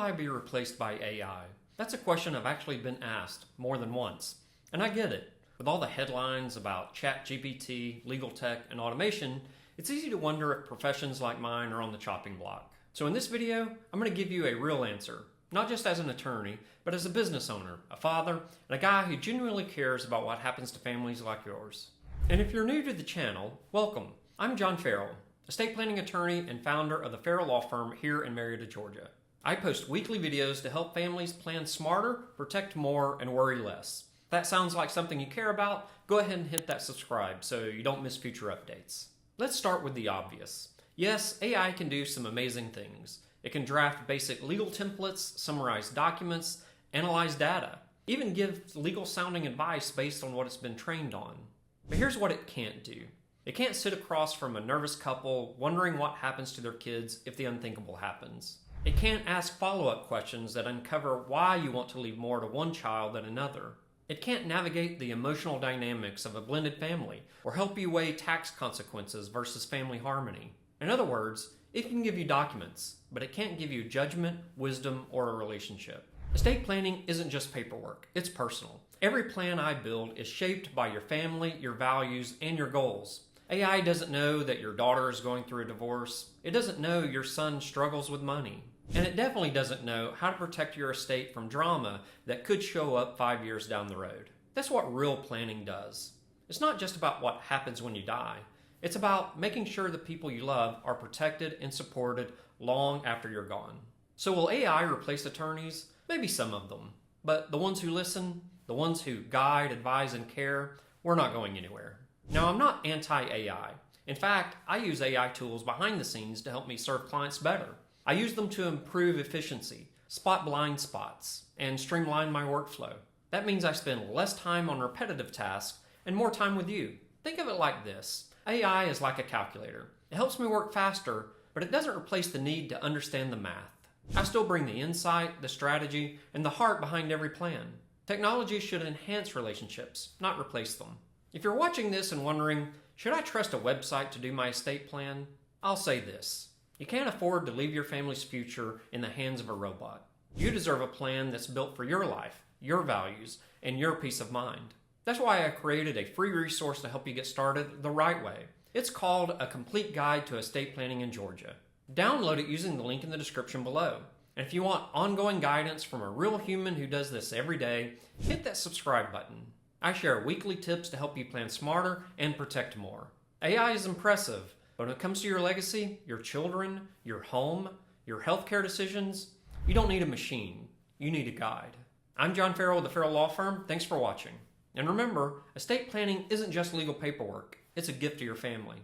I be replaced by AI? That's a question I've actually been asked more than once. And I get it. With all the headlines about ChatGPT, legal tech, and automation, it's easy to wonder if professions like mine are on the chopping block. So in this video, I'm going to give you a real answer, not just as an attorney, but as a business owner, a father, and a guy who genuinely cares about what happens to families like yours. And if you're new to the channel, welcome. I'm John Farrell, estate planning attorney and founder of the Farrell Law Firm here in Marietta, Georgia. I post weekly videos to help families plan smarter, protect more, and worry less. If that sounds like something you care about, go ahead and hit that subscribe so you don't miss future updates. Let's start with the obvious. Yes, AI can do some amazing things. It can draft basic legal templates, summarize documents, analyze data, even give legal sounding advice based on what it's been trained on. But here's what it can't do. It can't sit across from a nervous couple wondering what happens to their kids if the unthinkable happens. It can't ask follow-up questions that uncover why you want to leave more to one child than another. It can't navigate the emotional dynamics of a blended family or help you weigh tax consequences versus family harmony. In other words, it can give you documents, but it can't give you judgment, wisdom, or a relationship. Estate planning isn't just paperwork, it's personal. Every plan I build is shaped by your family, your values, and your goals. AI doesn't know that your daughter is going through a divorce. It doesn't know your son struggles with money. And it definitely doesn't know how to protect your estate from drama that could show up 5 years down the road. That's what real planning does. It's not just about what happens when you die. It's about making sure the people you love are protected and supported long after you're gone. So will AI replace attorneys? Maybe some of them. But the ones who listen, the ones who guide, advise, and care, we're not going anywhere. Now, I'm not anti-AI. In fact, I use AI tools behind the scenes to help me serve clients better. I use them to improve efficiency, spot blind spots, and streamline my workflow. That means I spend less time on repetitive tasks and more time with you. Think of it like this. AI is like a calculator. It helps me work faster, but it doesn't replace the need to understand the math. I still bring the insight, the strategy, and the heart behind every plan. Technology should enhance relationships, not replace them. If you're watching this and wondering, should I trust a website to do my estate plan? I'll say this. You can't afford to leave your family's future in the hands of a robot. You deserve a plan that's built for your life, your values, and your peace of mind. That's why I created a free resource to help you get started the right way. It's called A Complete Guide to Estate Planning in Georgia. Download it using the link in the description below. And if you want ongoing guidance from a real human who does this every day, hit that subscribe button. I share weekly tips to help you plan smarter and protect more. AI is impressive, but when it comes to your legacy, your children, your home, your healthcare decisions, you don't need a machine. You need a guide. I'm John Farrell with the Farrell Law Firm. Thanks for watching. And remember, estate planning isn't just legal paperwork. It's a gift to your family.